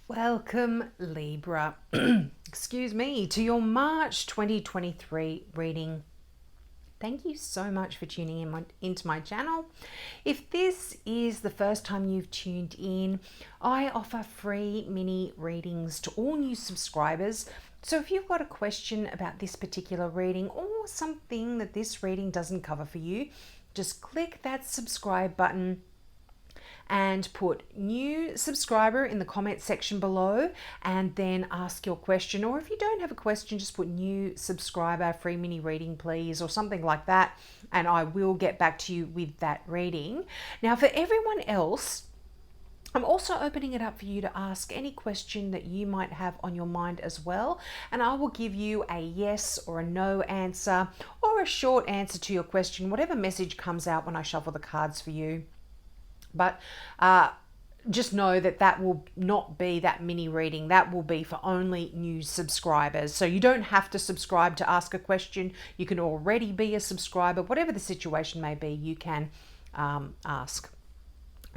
Welcome, Libra, excuse me, to your March 2023 reading. Thank you so much for tuning into my channel. If this is the first time you've tuned in, I offer free mini readings to all new subscribers. So if you've got a question about this particular reading or something that this reading doesn't cover for you, just click that subscribe button and put new subscriber in the comment section below and then ask your question. Or if you don't have a question, just put new subscriber, free mini reading please, or something like that, and I will get back to you with that reading. Now for everyone else, I'm also opening it up for you to ask any question that you might have on your mind as well, and I will give you a yes or a no answer or a short answer to your question, whatever message comes out when I shuffle the cards for you. But just know that that will not be that mini reading. That will be for only new subscribers. So you don't have to subscribe to ask a question. You can already be a subscriber. Whatever the situation may be, you can ask.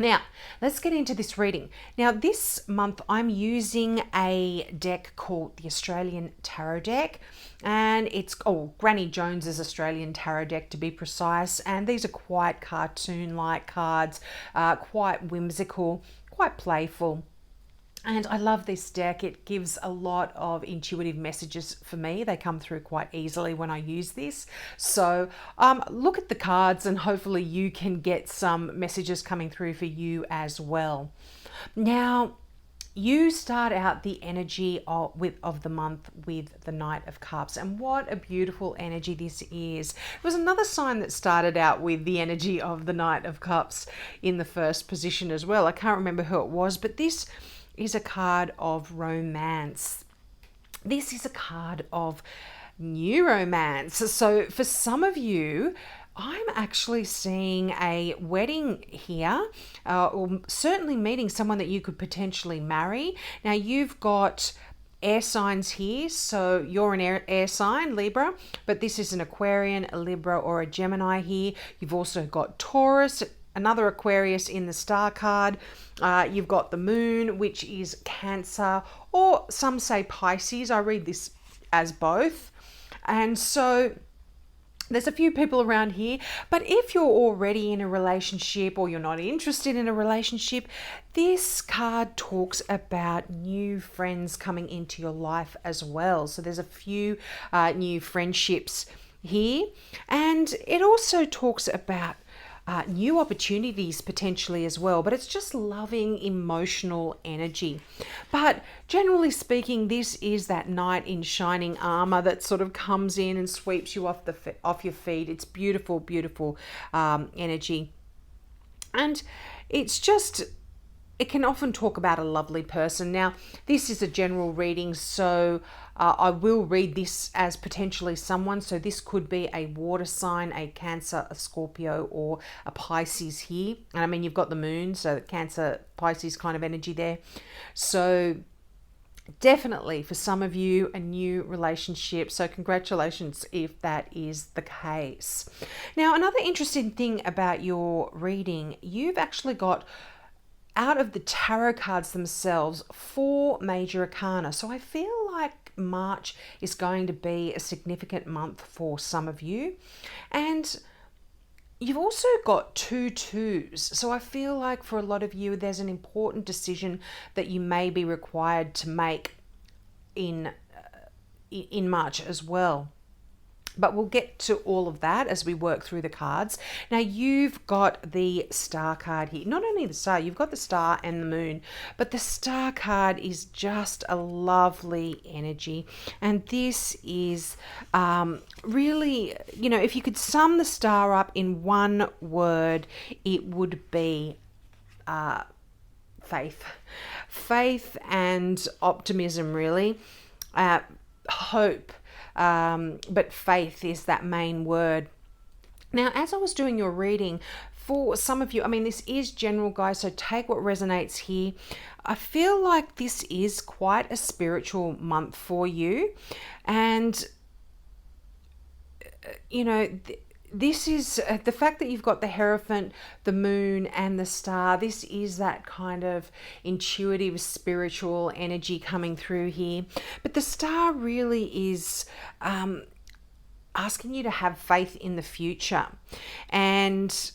Now, let's get into this reading. Now, this month I'm using a deck called the Australian Tarot Deck, and it's Granny Jones's Australian Tarot Deck to be precise. And these are quite cartoon-like cards, quite whimsical, quite playful. And I love this deck. It gives a lot of intuitive messages for me. They come through quite easily when I use this. So look at the cards and hopefully you can get some messages coming through for you as well. Now, you start out the energy of the month with the Knight of Cups, and what a beautiful energy this is. It was another sign that started out with the energy of the Knight of Cups in the first position as well. I can't remember who it was, but this is a card of romance. This is a card of new romance. So for some of you, I'm actually seeing a wedding here, or certainly meeting someone that you could potentially marry. Now you've got air signs here, so you're an air sign, Libra, but this is an Aquarian, a Libra, or a Gemini here. You've also got Taurus, another Aquarius in the star card. You've got the moon, which is Cancer, or some say Pisces. I read this as both. And so there's a few people around here, but if you're already in a relationship or you're not interested in a relationship, this card talks about new friends coming into your life as well. So there's a few new friendships here, and it also talks about new opportunities potentially as well, but it's just loving emotional energy. But generally speaking, this is that knight in shining armor that sort of comes in and sweeps you off your feet. It's beautiful, beautiful energy, and it's just, it can often talk about a lovely person. Now, this is a general reading, so I will read this as potentially someone. So this could be a water sign, a Cancer, a Scorpio, or a Pisces here. And I mean, you've got the moon, so Cancer, Pisces kind of energy there. So definitely for some of you, a new relationship. So congratulations if that is the case. Now, another interesting thing about your reading, you've actually got, out of the tarot cards themselves, 4 major arcana. So I feel like March is going to be a significant month for some of you. And you've also got 2 twos. So I feel like for a lot of you, there's an important decision that you may be required to make in March as well. But we'll get to all of that as we work through the cards. Now, you've got the star card here. Not only the star, you've got the star and the moon, but the star card is just a lovely energy. And this is really, you know, if you could sum the star up in one word, it would be faith. Faith and optimism, really. Hope. But faith is that main word. Now, as I was doing your reading, for some of you, I mean, this is general, guys, so take what resonates here. I feel like this is quite a spiritual month for you. And, you know, this is the fact that you've got the Hierophant, the Moon, and the Star. This is that kind of intuitive, spiritual energy coming through here. But the Star really is asking you to have faith in the future. And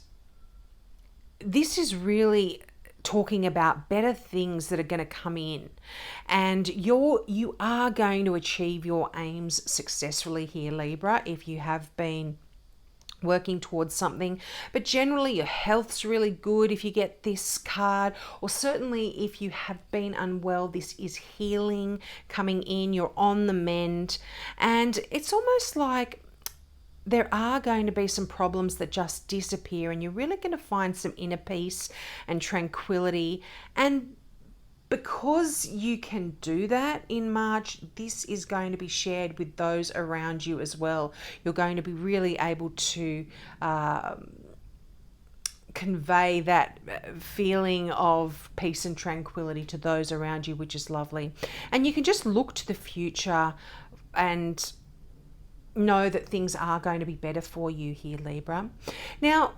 this is really talking about better things that are going to come in, and you are going to achieve your aims successfully here, Libra, if you have been working towards something. But generally your health's really good if you get this card, or certainly if you have been unwell, this is healing coming in. You're on the mend, and it's almost like there are going to be some problems that just disappear, and you're really going to find some inner peace and tranquility. And because you can do that in March, this is going to be shared with those around you as well. You're going to be really able to convey that feeling of peace and tranquility to those around you, which is lovely. And you can just look to the future and know that things are going to be better for you here, Libra. Now,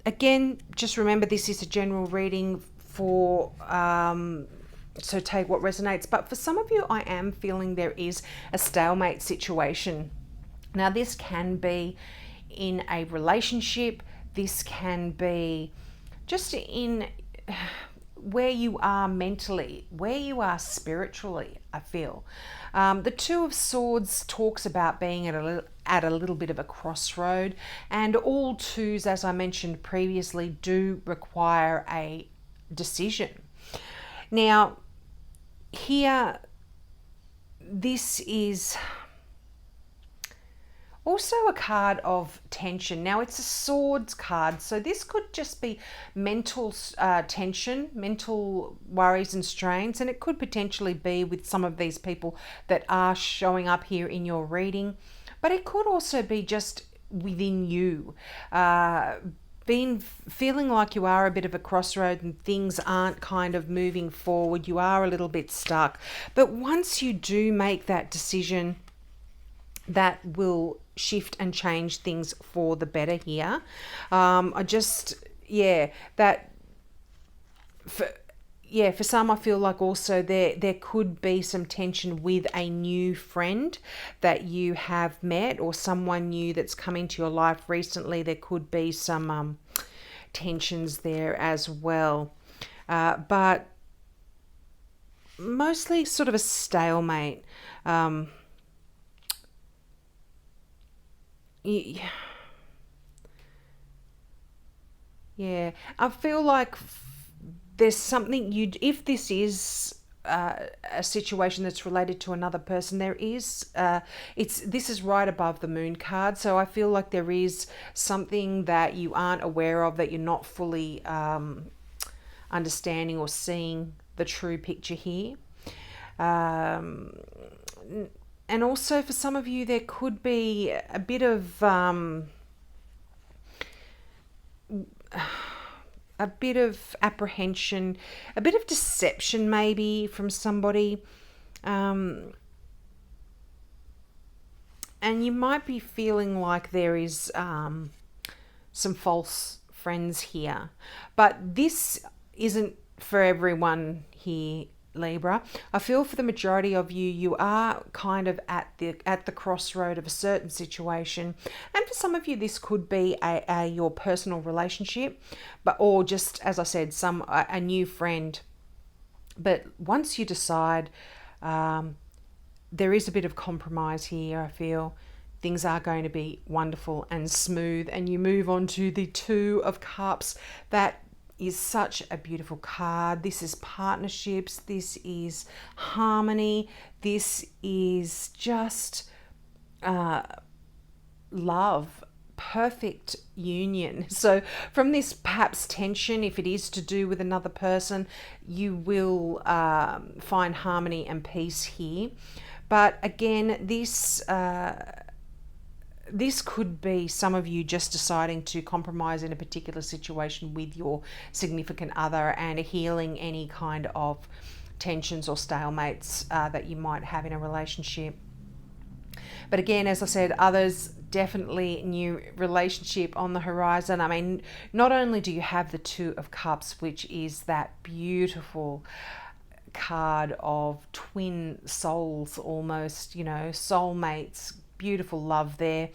again, just remember this is a general reading for so take what resonates. But for some of you, I am feeling there is a stalemate situation. Now, this can be in a relationship. This can be just in where you are mentally, where you are spiritually, I feel. The Two of Swords talks about being at a little bit of a crossroad, and all twos, as I mentioned previously, do require a decision. Now, here, this is also a card of tension. Now, it's a swords card, so this could just be mental tension, mental worries and strains, and it could potentially be with some of these people that are showing up here in your reading, but it could also be just within you, feeling like you are a bit of a crossroad and things aren't kind of moving forward. You are a little bit stuck, but once you do make that decision, that will shift and change things for the better here. For some, I feel like also there could be some tension with a new friend that you have met, or someone new that's come into your life recently. There could be some tensions there as well. But mostly sort of a stalemate. Yeah, I feel like there's something if this is a situation that's related to another person, there is this is right above the Moon card, so I feel like there is something that you aren't aware of, that you're not fully understanding or seeing the true picture here. And also for some of you, there could be a bit of apprehension, a bit of deception maybe from somebody. And you might be feeling like there is some false friends here. But this isn't for everyone here, Libra. I feel for the majority of you, you are kind of at the crossroad of a certain situation, and for some of you, this could be your personal relationship, or just, as I said, a new friend. But once you decide, there is a bit of compromise here. I feel things are going to be wonderful and smooth, and you move on to the Two of Cups. That is such a beautiful card. This is partnerships, this is harmony, this is just love, perfect union. So from this perhaps tension, if it is to do with another person, you will find harmony and peace here. But again, this could be some of you just deciding to compromise in a particular situation with your significant other and healing any kind of tensions or stalemates that you might have in a relationship. But again, as I said, others, definitely new relationship on the horizon. I mean, not only do you have the Two of Cups, which is that beautiful card of twin souls, almost, you know, soulmates, beautiful love there.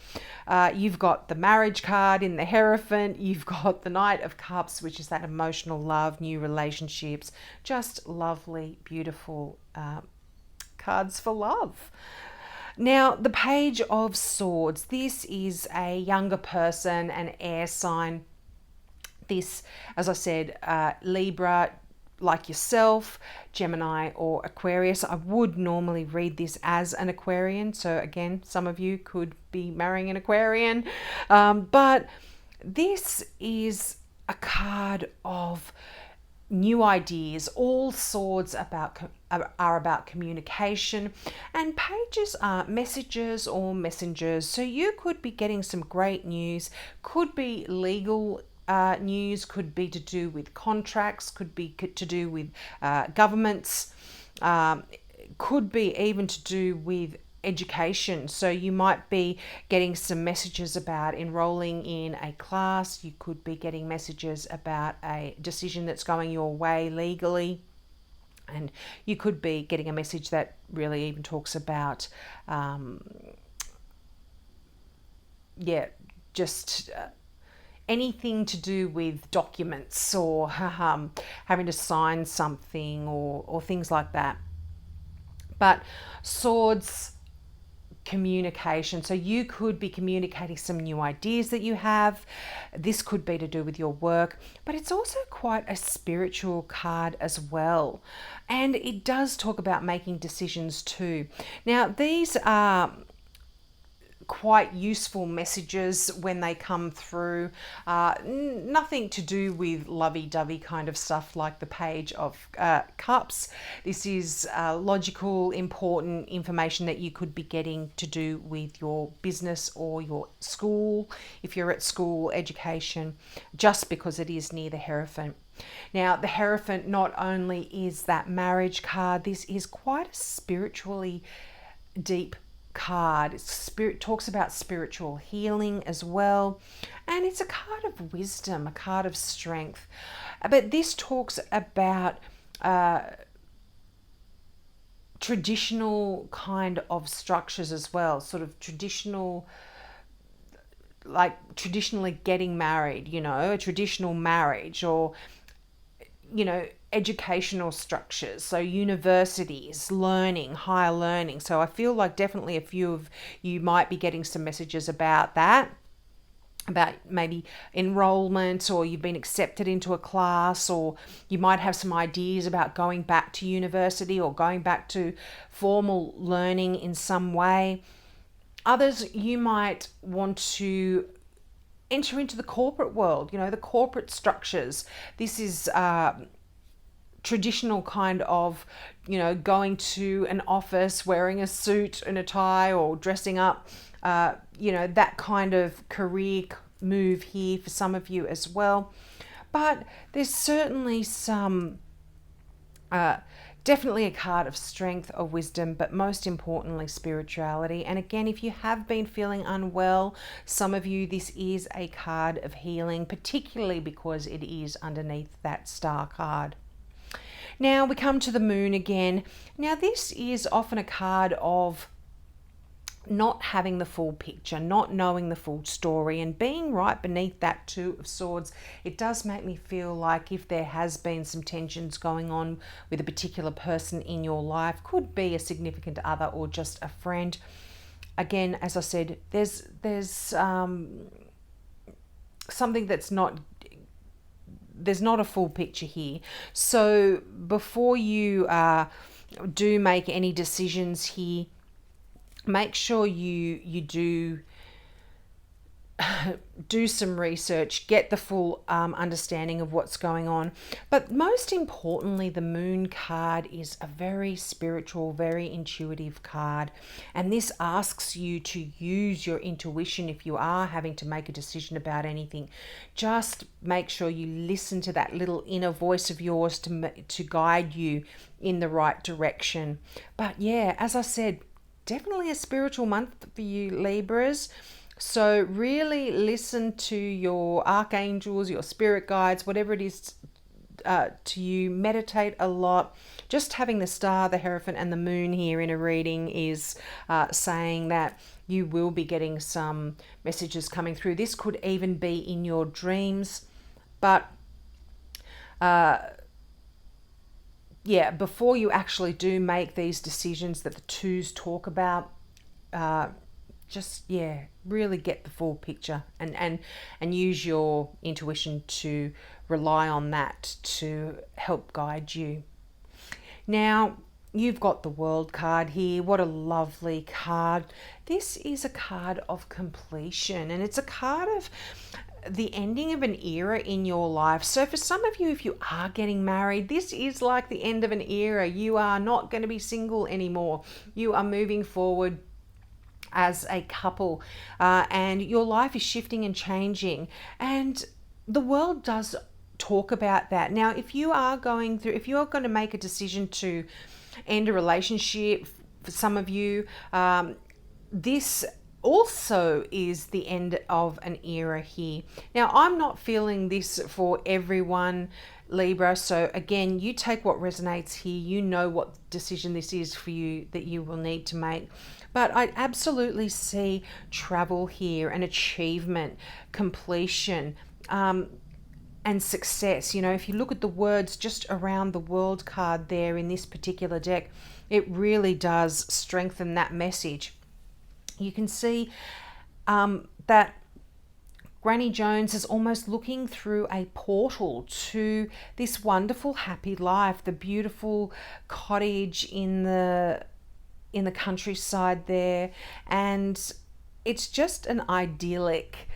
You've got the marriage card in the Hierophant. You've got the Knight of Cups, which is that emotional love, new relationships, just lovely, beautiful cards for love. Now, the Page of Swords. This is a younger person, an air sign. This, as I said, Libra, like yourself, Gemini or Aquarius. I would normally read this as an Aquarian. So again, some of you could be marrying an Aquarian. But this is a card of new ideas. All swords are about communication, and pages are messages or messengers. So you could be getting some great news, could be legal news, could be to do with contracts, could be to do with governments, could be even to do with education. So you might be getting some messages about enrolling in a class. You could be getting messages about a decision that's going your way legally. And you could be getting a message that really even talks about, anything to do with documents or having to sign something or things like that. But swords, communication. So you could be communicating some new ideas that you have. This could be to do with your work, but it's also quite a spiritual card as well. And it does talk about making decisions too. Now, these are quite useful messages when they come through. Nothing to do with lovey-dovey kind of stuff like the Page of Cups. This is logical, important information that you could be getting to do with your business or your school, if you're at school, education, just because it is near the Hierophant. Now, the Hierophant not only is that marriage card, this is quite a spiritually deep card. Spirit talks about spiritual healing as well, and it's a card of wisdom, a card of strength. But this talks about traditional kind of structures as well, sort of traditional, like traditionally getting married, you know, a traditional marriage, or you know, educational structures, so universities, learning, higher learning. So I feel like definitely a few of you might be getting some messages about that, about maybe enrollment, or you've been accepted into a class, or you might have some ideas about going back to university or going back to formal learning in some way. Others, you might want to enter into the corporate world, you know, the corporate structures. This is traditional kind of, you know, going to an office, wearing a suit and a tie, or dressing up, you know, that kind of career move here for some of you as well. But there's certainly some definitely a card of strength, of wisdom, but most importantly, spirituality. And again, if you have been feeling unwell, some of you, this is a card of healing, particularly because it is underneath that star card. Now we come to the Moon again. Now this is often a card of not having the full picture, not knowing the full story, and being right beneath that Two of Swords. It does make me feel like if there has been some tensions going on with a particular person in your life, could be a significant other or just a friend. Again, as I said, there's something that's not, there's not a full picture here. So before you do make any decisions here, make sure you do some research, get the full understanding of what's going on. But most importantly, the Moon card is a very spiritual, very intuitive card. And this asks you to use your intuition if you are having to make a decision about anything. Just make sure you listen to that little inner voice of yours to guide you in the right direction. But yeah, as I said, definitely a spiritual month for you, Libras. So really listen to your archangels, your spirit guides, whatever it is to you. Meditate a lot. Just having the star, the Hierophant, and the moon here in a reading is saying that you will be getting some messages coming through. This could even be in your dreams. But yeah, before you actually do make these decisions that the twos talk about, just, yeah, really get the full picture and use your intuition to rely on that to help guide you. Now, you've got the World card here. What a lovely card. This is a card of completion, and it's a card of the ending of an era in your life. So for some of you, if you are getting married, this is like the end of an era. You are not going to be single anymore. You are moving forward as a couple, and your life is shifting and changing, and the world does talk about that. Now, if you are going to make a decision to end a relationship, for some of you, this also is the end of an era here. Now, I'm not feeling this for everyone, Libra. So again, you take what resonates here. You know what decision this is for you that you will need to make. But I absolutely see travel here, and achievement, completion, and success. You know, if you look at the words just around the World card there in this particular deck, it really does strengthen that message. You can see that Granny Jones is almost looking through a portal to this wonderful, happy life, the beautiful cottage in the countryside there, and it's just an idyllic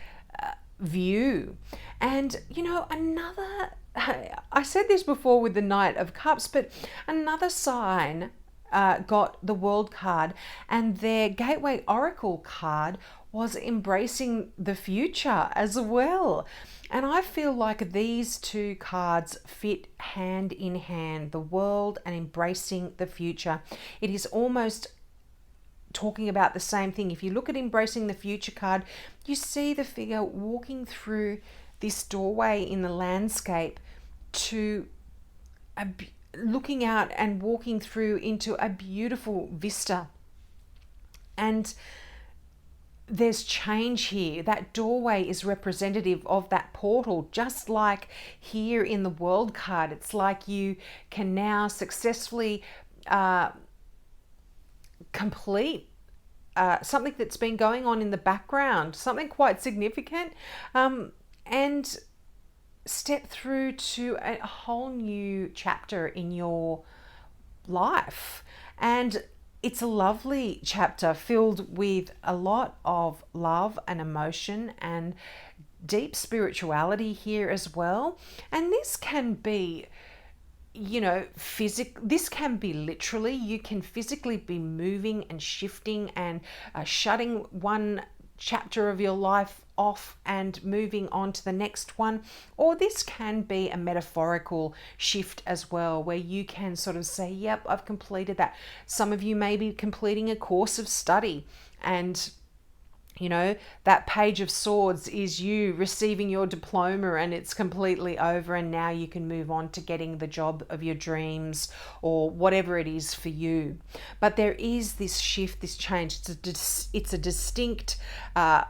view. And you know, I said this before with the Knight of Cups, but another sign got the World card, and their Gateway Oracle card was embracing the future as well. And I feel like these two cards fit hand in hand, the World and embracing the future. It is almost talking about the same thing. If you look at embracing the future card, you see the figure walking through this doorway in the landscape to looking out and walking through into a beautiful vista. And there's change here. That doorway is representative of that portal, just like here in the World card. It's like you can now successfully complete something that's been going on in the background, something quite significant, and step through to a whole new chapter in your life. And it's a lovely chapter filled with a lot of love and emotion and deep spirituality here as well. And this can be, you know, this can be literally, you can physically be moving and shifting and shutting one chapter of your life off and moving on to the next one. Or this can be a metaphorical shift as well, where you can sort of say, yep, I've completed that. Some of you may be completing a course of study, and you know, that Page of Swords is you receiving your diploma and it's completely over, and now you can move on to getting the job of your dreams or whatever it is for you. But there is this shift, this change. It's a distinct,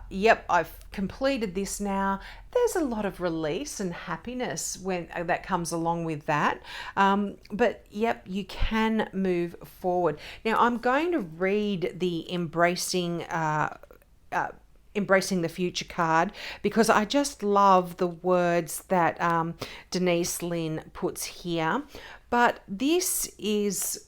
yep, I've completed this now. There's a lot of release and happiness when that comes along with that. But yep, you can move forward. Now I'm going to read the embracing the future card, because I just love the words that Denise Lynn puts here. But this is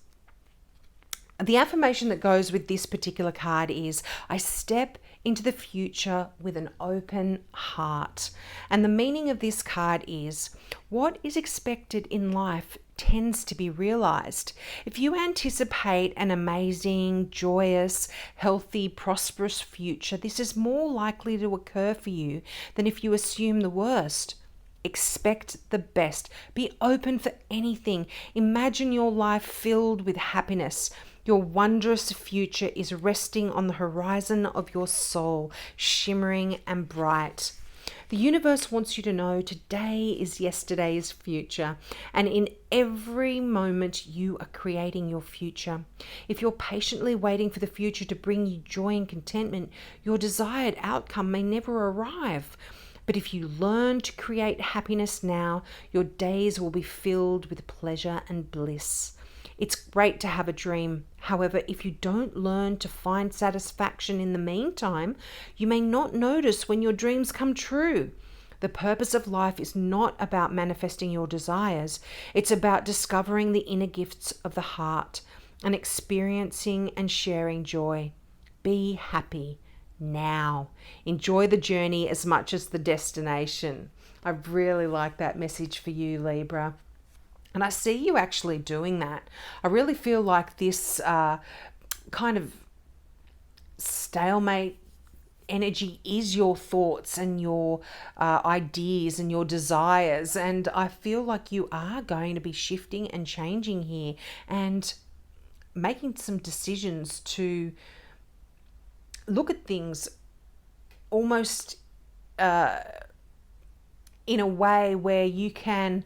the affirmation that goes with this particular card is, I step into the future with an open heart. And the meaning of this card is, what is expected in life tends to be realized. If you anticipate an amazing, joyous, healthy, prosperous future, this is more likely to occur for you than if you assume the worst. Expect the best. Be open for anything. Imagine your life filled with happiness. Your wondrous future is resting on the horizon of your soul, shimmering and bright. The universe wants you to know today is yesterday's future, and in every moment you are creating your future. If you're patiently waiting for the future to bring you joy and contentment, your desired outcome may never arrive. But if you learn to create happiness now, your days will be filled with pleasure and bliss. It's great to have a dream. However, if you don't learn to find satisfaction in the meantime, you may not notice when your dreams come true. The purpose of life is not about manifesting your desires. It's about discovering the inner gifts of the heart and experiencing and sharing joy. Be happy now. Enjoy the journey as much as the destination. I really like that message for you, Libra. And I see you actually doing that. I really feel like this kind of stalemate energy is your thoughts and your ideas and your desires. And I feel like you are going to be shifting and changing here and making some decisions to look at things almost in a way where you can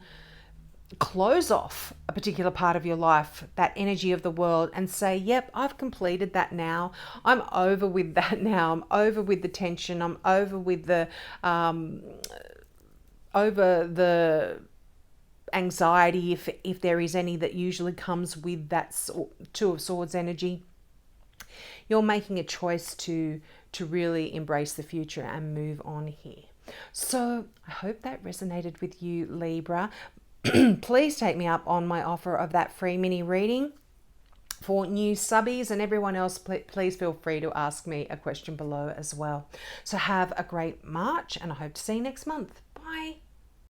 close off a particular part of your life, that energy of the world, and say, yep, I've completed that now. I'm over with that now. I'm over with the tension. I'm over with the anxiety, if there is any, that usually comes with that Two of Swords energy. You're making a choice to really embrace the future and move on here. So I hope that resonated with you, Libra. Please take me up on my offer of that free mini reading. For new subbies and everyone else, please feel free to ask me a question below as well. So have a great March, and I hope to see you next month. Bye.